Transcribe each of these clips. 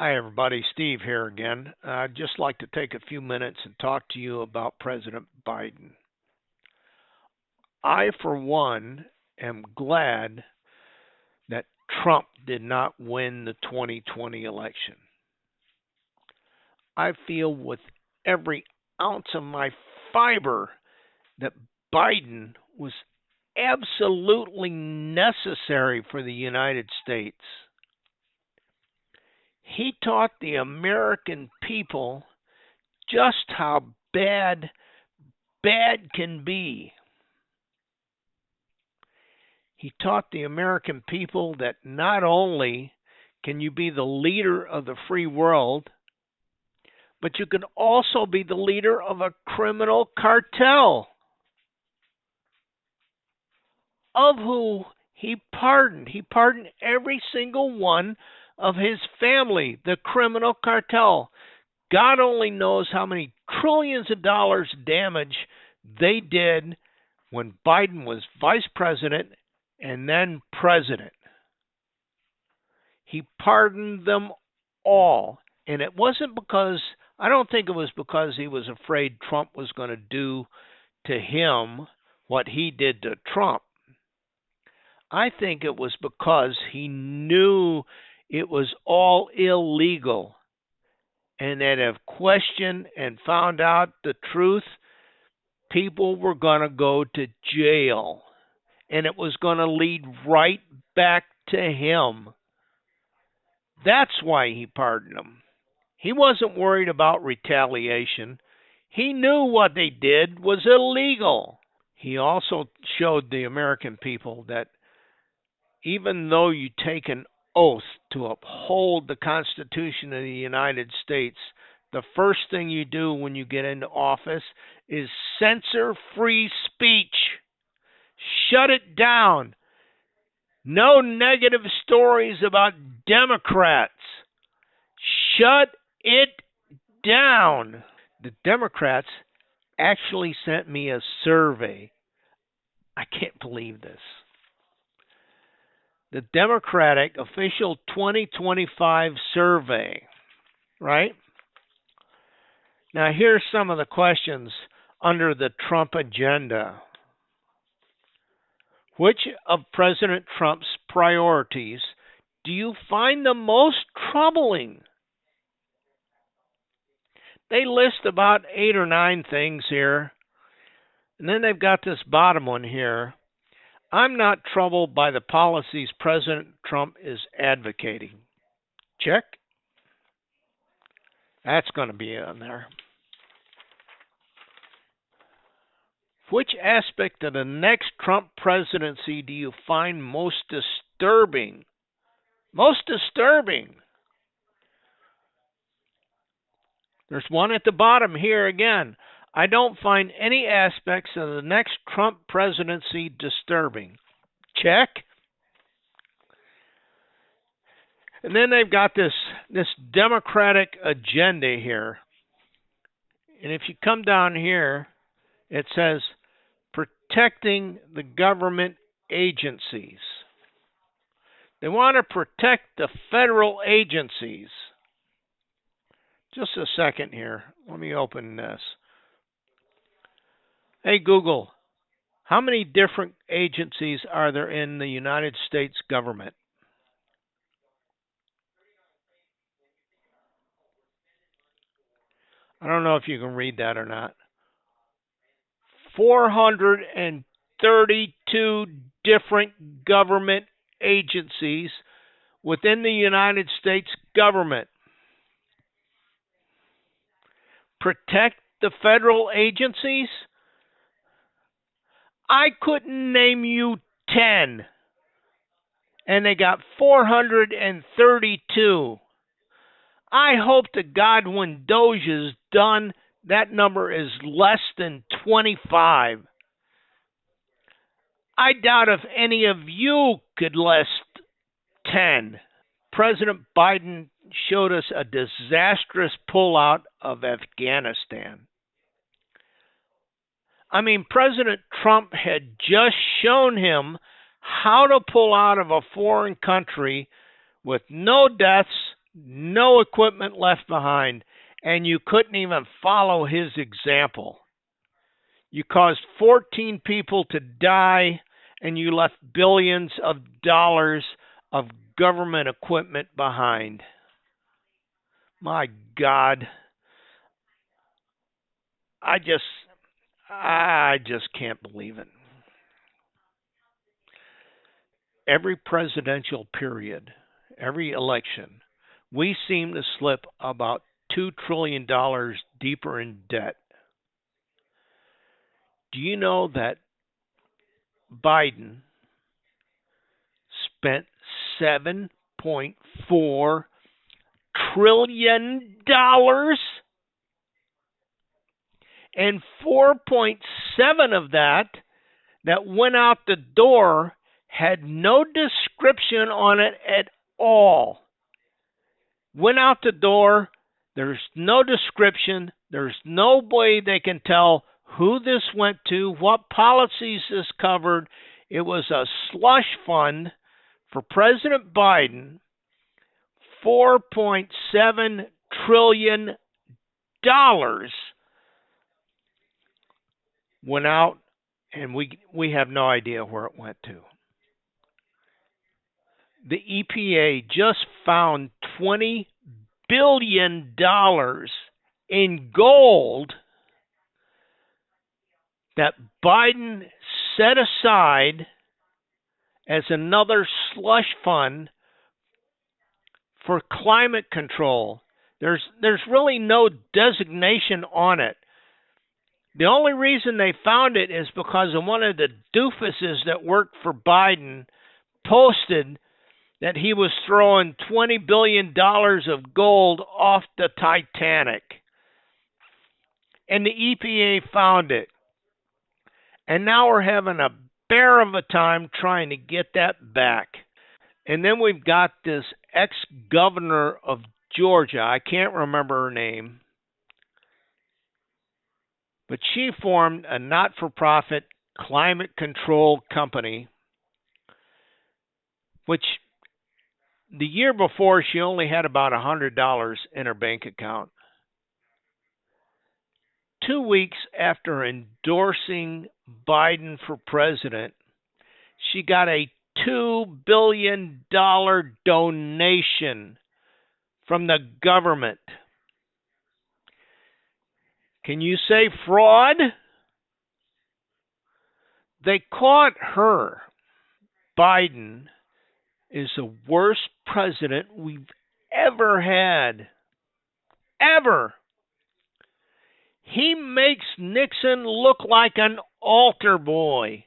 Hi, everybody. Steve here again. I'd just like to take a few minutes and talk to you about President Biden. I, for one, am glad that Trump did not win the 2020 election. I feel with every ounce of my fiber that Biden was absolutely necessary for the United States. He taught the American people just how bad can be. He taught the American people that not only can you be the leader of the free world, but you can also be the leader of a criminal cartel, of who he pardoned. He pardoned every single one of his family, the criminal cartel. God only knows how many trillions of dollars damage they did when Biden was vice president and then president. He pardoned them all. And it wasn't because, I don't think it was because he was afraid Trump was going to do to him what he did to Trump. I think it was because he knew it was all illegal and that if questioned and found out the truth, people were going to go to jail. And it was going to lead right back to him. That's why he pardoned them. He wasn't worried about retaliation. He knew what they did was illegal. He also showed the American people that even though you take an oath to uphold the Constitution of the United States, the first thing you do when you get into office is censor free speech. Shut it down. No negative stories about Democrats. Shut it down. The Democrats actually sent me a survey. I can't believe this. The Democratic official 2025 survey, right? Now, here's some of the questions under the Trump agenda. Which of President Trump's priorities do you find the most troubling? They list about 8 or 9 things here. And then they've got this bottom one here. I'm not troubled by the policies President Trump is advocating. Check. That's going to be on there. Which aspect of the next Trump presidency do you find most disturbing? Most disturbing. There's one at the bottom here again. I don't find any aspects of the next Trump presidency disturbing. Check. And then they've got this Democratic agenda here. And if you come down here, it says protecting the government agencies. They want to protect the federal agencies. Just a second here. Let me open this. Hey, Google, how many different agencies are there in the United States government? I don't know if you can read that or not. 432 different government agencies within the United States government. Protect the federal agencies? I couldn't name you 10. And they got 432. I hope to God when Doge is done, that number is less than 25. I doubt if any of you could list 10. President Biden showed us a disastrous pullout of Afghanistan. I mean, President Trump had just shown him how to pull out of a foreign country with no deaths, no equipment left behind, and you couldn't even follow his example. You caused 14 people to die, and you left billions of dollars of government equipment behind. My God. I just I just can't believe it. Every presidential period, every election, we seem to slip about $2 trillion deeper in debt. Do you know that Biden spent $7.4 trillion, and 4.7 of that went out the door had no description on it at all. Went out the door. There's no description. There's no way they can tell who this went to, what policies this covered. It was a slush fund for President Biden. $4.7 trillion went out, and we have no idea where it went to. The EPA just found $20 billion in gold that Biden set aside as another slush fund for climate control. There's really no designation on it. The only reason they found it is because of one of the doofuses that worked for Biden posted that he was throwing $20 billion of gold off the Titanic. And the EPA found it. And now we're having a bear of a time trying to get that back. And then we've got this ex-governor of Georgia. I can't remember her name. But she formed a not-for-profit climate control company, which the year before she only had about $100 in her bank account. 2 weeks after endorsing Biden for president, she got a $2 billion donation from the government. Can you say fraud? They caught her. Biden is the worst president we've ever had. Ever. He makes Nixon look like an altar boy.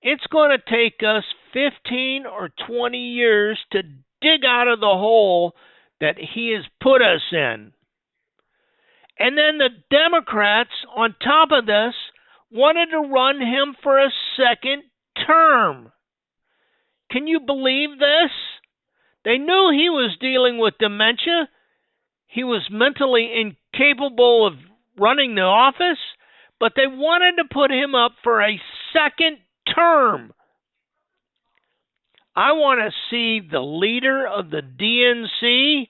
It's going to take us 15 or 20 years to dig out of the hole that he has put us in. And then the Democrats, on top of this, wanted to run him for a second term. Can you believe this? They knew he was dealing with dementia. He was mentally incapable of running the office, but they wanted to put him up for a second term. I want to see the leader of the DNC,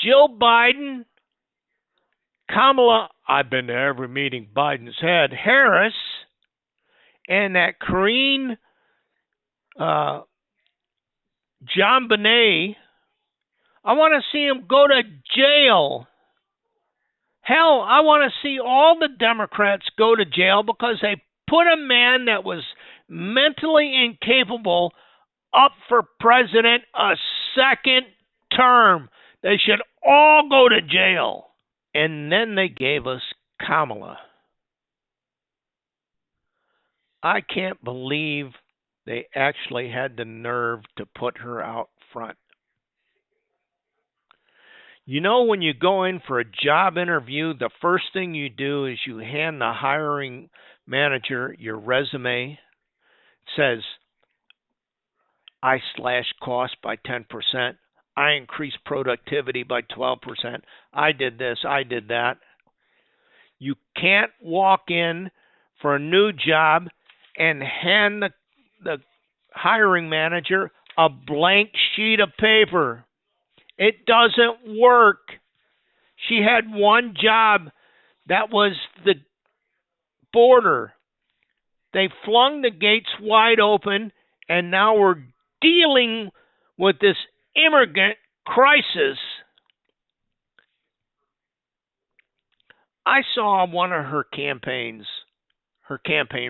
Joe Biden, Kamala, I've been to every meeting Biden's had, Harris, and that Karine Jean-Bonnet. I want to see him go to jail. Hell, I want to see all the Democrats go to jail because they put a man that was mentally incapable up for president a second term. They should all go to jail. And then they gave us Kamala. I can't believe they actually had the nerve to put her out front. You know, when you go in for a job interview, the first thing you do is you hand the hiring manager your resume. It says, I slashed costs by 10%. I increased productivity by 12%. I did this, I did that. You can't walk in for a new job and hand the hiring manager a blank sheet of paper. It doesn't work. She had one job, that was the border. They flung the gates wide open, and now we're dealing with this immigrant crisis. I saw one of her campaign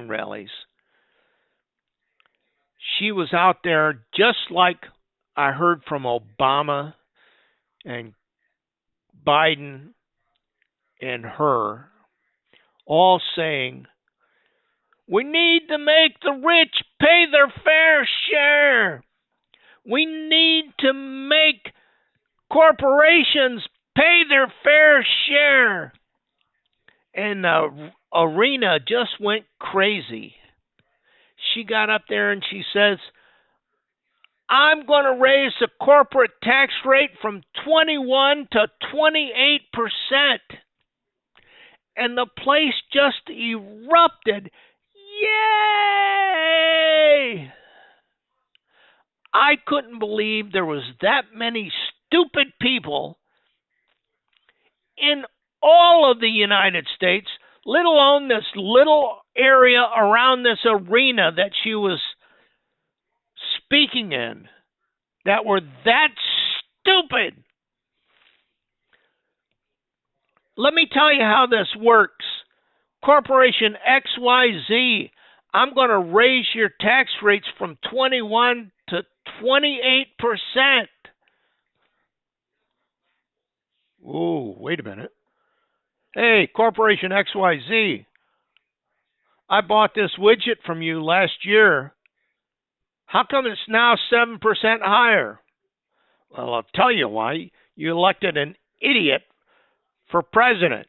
rallies. She was out there just like I heard from Obama and Biden and her, all saying, we need to make the rich pay their fair share. We need to make corporations pay their fair share. And the arena just went crazy. She got up there and she says, I'm going to raise the corporate tax rate from 21 to 28%. And the place just erupted. Yay! I couldn't believe there was that many stupid people in all of the United States, let alone this little area around this arena that she was speaking in, that were that stupid. Let me tell you how this works. Corporation XYZ, I'm going to raise your tax rates from 21 to 28%. Oh, wait a minute. Hey, Corporation XYZ, I bought this widget from you last year. How come it's now 7% higher? Well, I'll tell you why. You elected an idiot for president.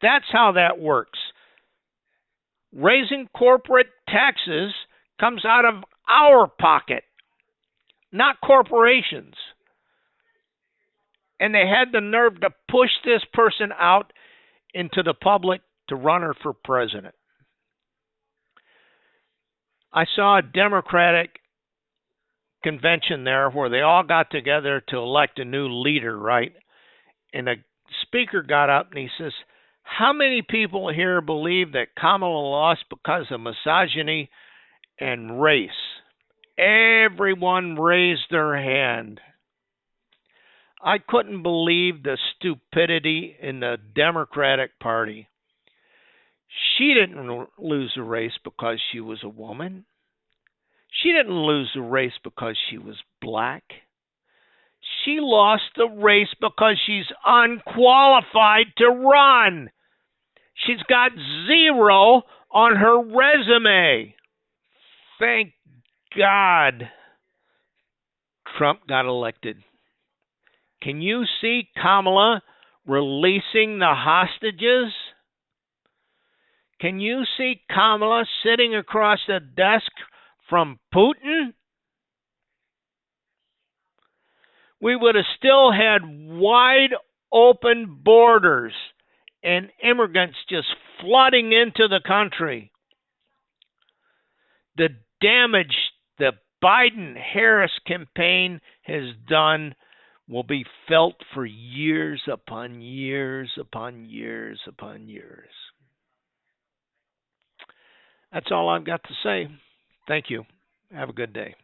That's how that works. Raising corporate taxes comes out of our pocket, not corporations. And they had the nerve to push this person out into the public to run her for president. I saw a Democratic convention there where they all got together to elect a new leader, right? And the speaker got up and he says, how many people here believe that Kamala lost because of misogyny and race? Everyone raised their hand. I couldn't believe the stupidity in the Democratic Party. She didn't lose the race because she was a woman. She didn't lose the race because she was black. She lost the race because she's unqualified to run. She's got 0 on her resume. Thank God Trump got elected. Can you see Kamala releasing the hostages? Can you see Kamala sitting across the desk from Putin? We would have still had wide open borders and immigrants just flooding into the country. The damage the Biden-Harris campaign has done will be felt for years upon years upon years upon years. That's all I've got to say. Thank you. Have a good day.